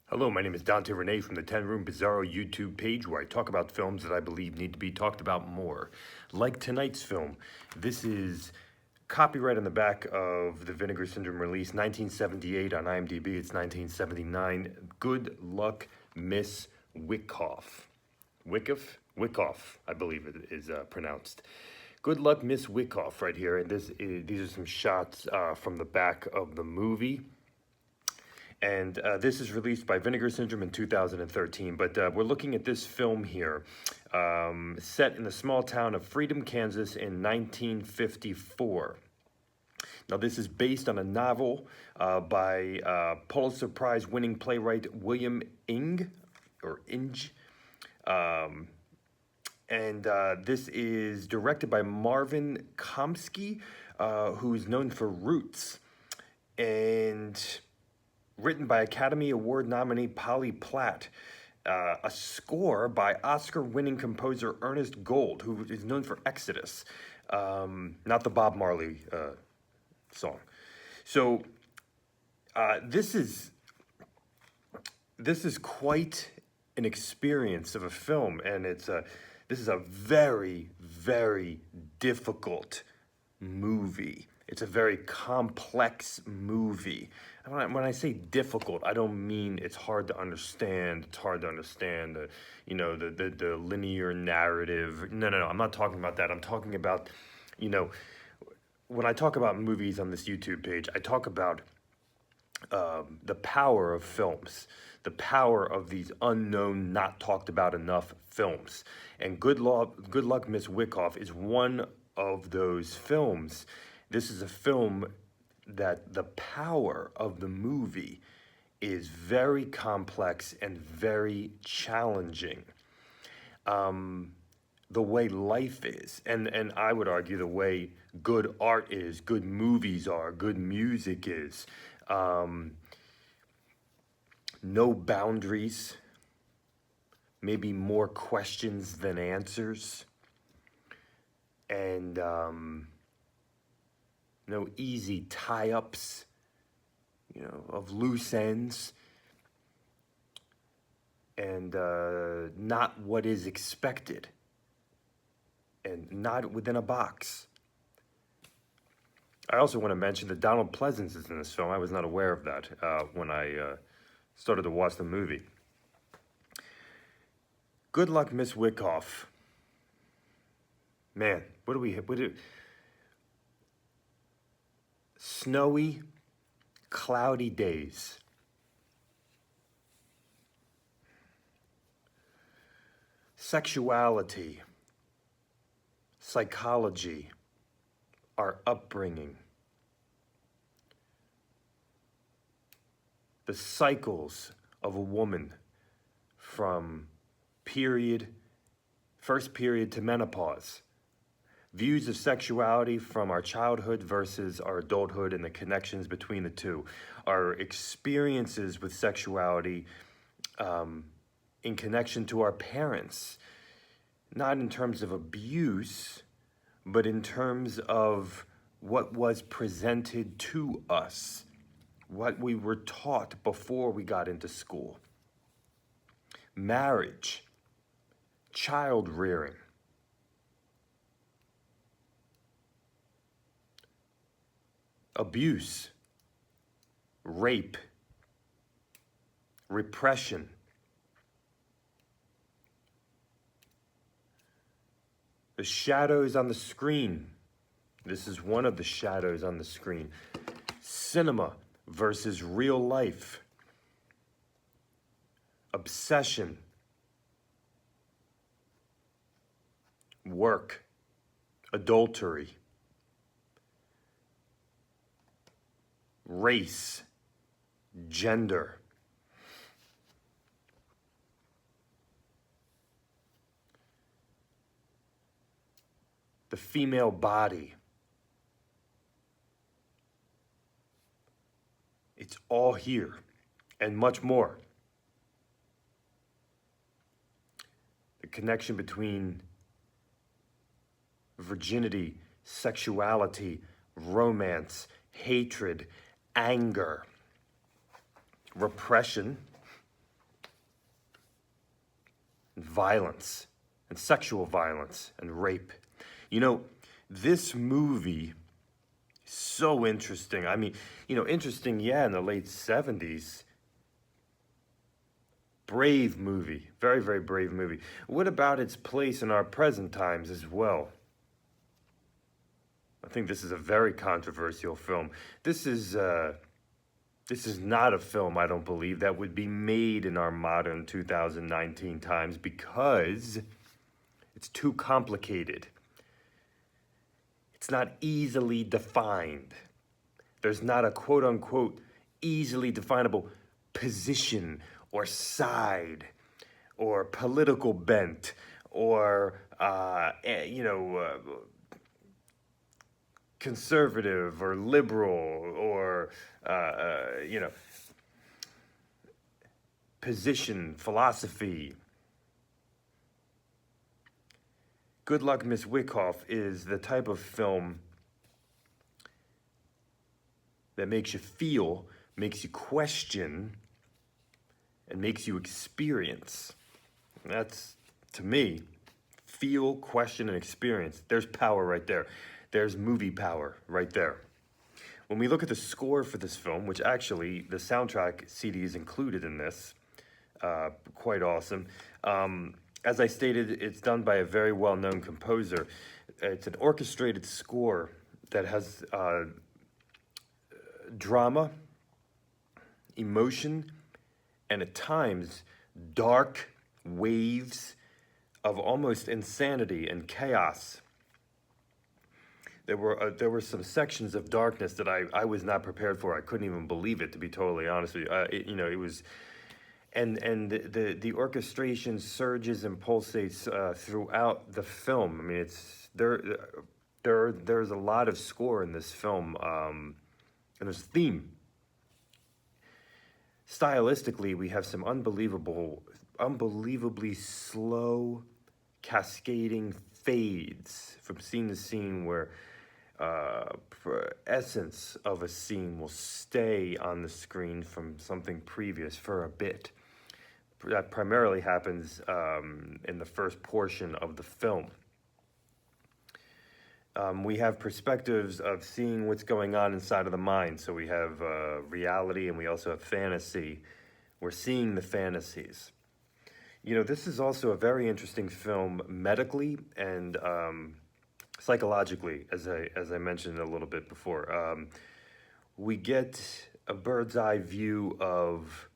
Hello, my name is Dante Renee from the 10 Room Bizarro YouTube page where I talk about films that I believe need to be talked about more. Like tonight's film, this is copyright on the back of the Vinegar Syndrome release, 1978 on IMDb, it's 1979. Good Luck, Miss WYKOFF. WYKOFF, I believe it is pronounced. Good Luck, Miss WYKOFF right here. And these are some shots from the back of the movie. And this is released by Vinegar Syndrome in 2013. But we're looking at this film here, set in the small town of Freedom, Kansas in 1954. Now, this is based on a novel by Pulitzer Prize winning playwright William Inge. And this is directed by Marvin Komsky, who is known for Roots. And written by Academy Award nominee Polly Platt. A score by Oscar-winning composer Ernest Gold, who is known for Exodus, not the Bob Marley song. So this is quite an experience of a film, and this is a very, very difficult movie. It's a very complex movie. When I say difficult, I don't mean it's hard to understand. It's hard to understand the linear narrative. No. I'm not talking about that. I'm talking about, when I talk about movies on this YouTube page, I talk about the power of films, the power of these unknown, not talked about enough films. And Good Luck, Miss WYKOFF is one of those films. This is a film that the power of the movie is very complex and very challenging. The way life is, and I would argue the way good art is, good movies are, good music is. No boundaries, maybe more questions than answers, and no easy tie-ups, of loose ends, and not what is expected, and not within a box. I also want to mention that Donald Pleasence is in this film. I was not aware of that when I started to watch the movie. Good Luck, Miss WYKOFF. Man, what do snowy, cloudy days. Sexuality, psychology, our upbringing, the cycles of a woman from first period to menopause. Views of sexuality from our childhood versus our adulthood and the connections between the two. Our experiences with sexuality in connection to our parents. Not in terms of abuse, but in terms of what was presented to us. What we were taught before we got into school. Marriage. Child rearing. Abuse, rape, repression, the shadows on the screen. This is one of the shadows on the screen. Cinema versus real life. Obsession, work, adultery. Race, gender, the female body. It's all here and much more. The connection between virginity, sexuality, romance, hatred, anger, repression, violence and sexual violence and rape. You know, this movie, so interesting. I mean, interesting, yeah, in the late 70s. Brave movie, very, very brave movie. What about its place in our present times as well? I think this is a very controversial film. This is not a film, I don't believe, that would be made in our modern 2019 times because it's too complicated. It's not easily defined. There's not a quote-unquote easily definable position or side or political bent or, conservative or liberal or, position, philosophy. Good Luck, Miss WYKOFF is the type of film that makes you feel, makes you question, and makes you experience. That's, to me, feel, question, and experience. There's power right there. There's movie power right there. When we look at the score for this film, which actually the soundtrack CD is included in this, quite awesome. As I stated, it's done by a very well-known composer. It's an orchestrated score that has drama, emotion, and at times dark waves of almost insanity and chaos. There were some sections of darkness that I was not prepared for. I couldn't even believe it, to be totally honest with you. It was, and the orchestration surges and pulsates throughout the film. I mean, there's a lot of score in this film, and there's a theme. Stylistically, we have some unbelievably slow, cascading fades from scene to scene where essence of a scene will stay on the screen from something previous for a bit. That primarily happens in the first portion of the film. We have perspectives of seeing what's going on inside of the mind. So we have reality and we also have fantasy. We're seeing the fantasies. This is also a very interesting film medically and psychologically, as I mentioned a little bit before. We get a bird's eye view of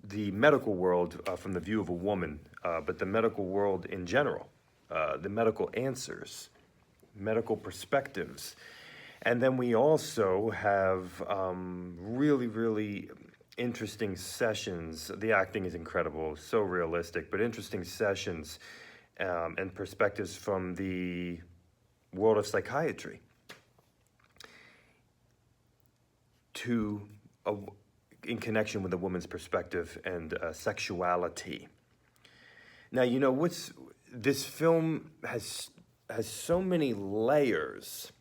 the medical world from the view of a woman, but the medical world in general, the medical answers, medical perspectives. And then we also have really, really interesting sessions. The acting is incredible, so realistic, but interesting sessions and perspectives from the world of psychiatry in connection with a woman's perspective and sexuality. Now, this film has so many layers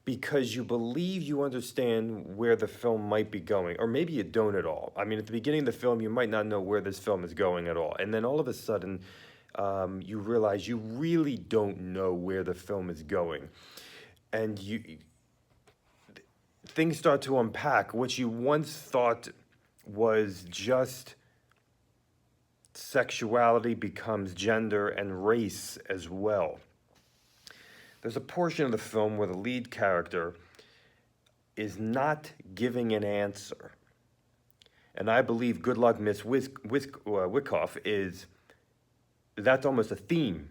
because you believe you understand where the film might be going, or maybe you don't at all. I mean, at the beginning of the film, you might not know where this film is going at all. And then all of a sudden, you realize you really don't know where the film is going. And things start to unpack. What you once thought was just sexuality becomes gender and race as well. There's a portion of the film where the lead character is not giving an answer. And I believe Good Luck, Miss WYKOFF that's almost a theme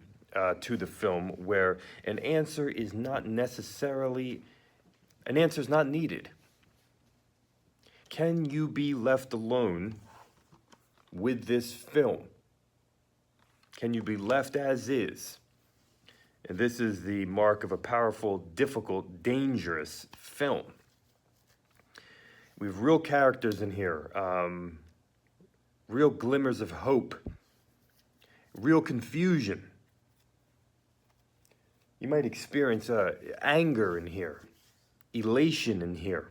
to the film, where an answer is not needed. Can you be left alone with this film? Can you be left as is? And this is the mark of a powerful, difficult, dangerous film. We have real characters in here, real glimmers of hope, real confusion. You might experience anger in here, elation in here,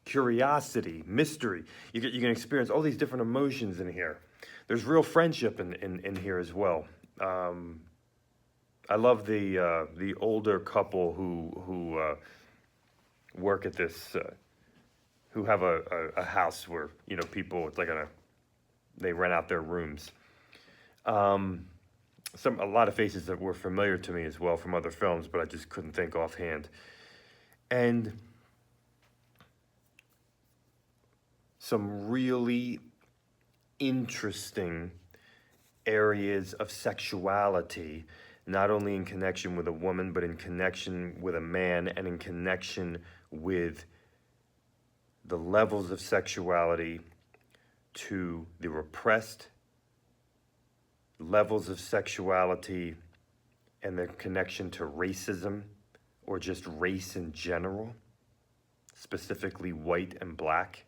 curiosity, mystery. You can experience all these different emotions in here. There's real friendship in here as well. I love the older couple who work at this, who have a house where, you know, people, it's like they rent out their rooms. A lot of faces that were familiar to me as well from other films, but I just couldn't think offhand. And some really interesting areas of sexuality, not only in connection with a woman, but in connection with a man, and in connection with the levels of sexuality to the repressed levels of sexuality and their connection to racism or just race in general, specifically white and black.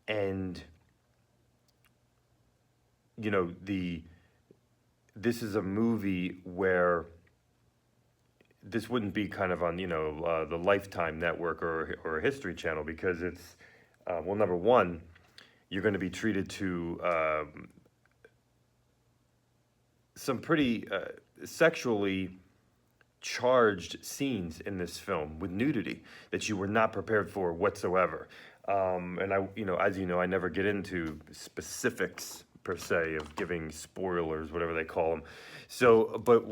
And, you know, this is a movie where this wouldn't be kind of on, you know, the Lifetime Network or a History Channel, because it's, well, number one, you're going to be treated to some pretty sexually charged scenes in this film with nudity that you were not prepared for whatsoever. And I, you know, as you know, I never get into specifics per se of giving spoilers, whatever they call them. So, but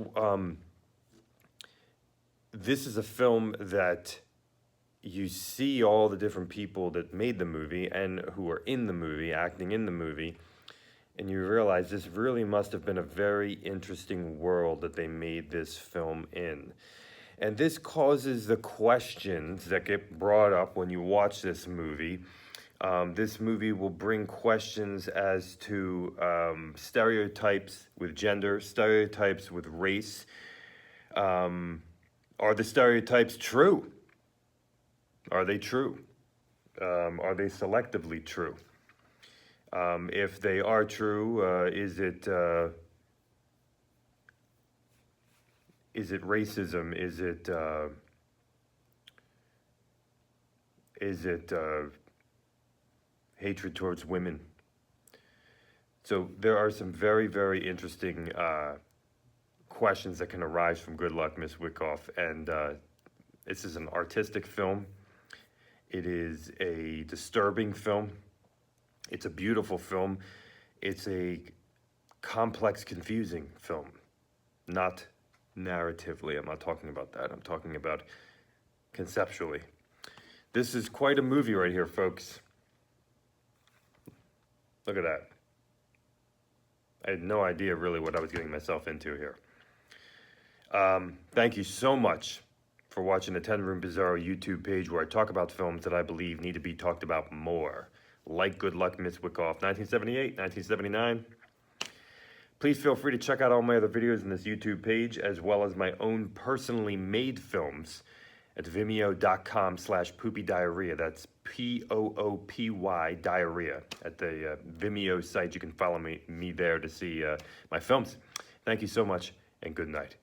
this is a film that you see all the different people that made the movie and who are in the movie, acting in the movie, and you realize this really must have been a very interesting world that they made this film in. And this causes the questions that get brought up when you watch this movie. This movie will bring questions as to stereotypes with gender, stereotypes with race. Are the stereotypes true? Are they true? Are they selectively true? If they are true, is it racism? Is it hatred towards women? So there are some very, very interesting questions that can arise from Good Luck, Miss WYKOFF, and this is an artistic film. It is a disturbing film. It's a beautiful film. It's a complex, confusing film, not narratively. I'm not talking about that. I'm talking about conceptually. This is quite a movie right here, folks. Look at that. I had no idea really what I was getting myself into here. Thank you so much for watching the 10 Room Bizarro YouTube page, where I talk about films that I believe need to be talked about more, like Good Luck, Miss WYKOFF, 1978, 1979. Please feel free to check out all my other videos in this YouTube page, as well as my own personally made films at vimeo.com/poopydiarrhea. That's POOPY diarrhea. At the Vimeo site, you can follow me there to see my films. Thank you so much, and good night.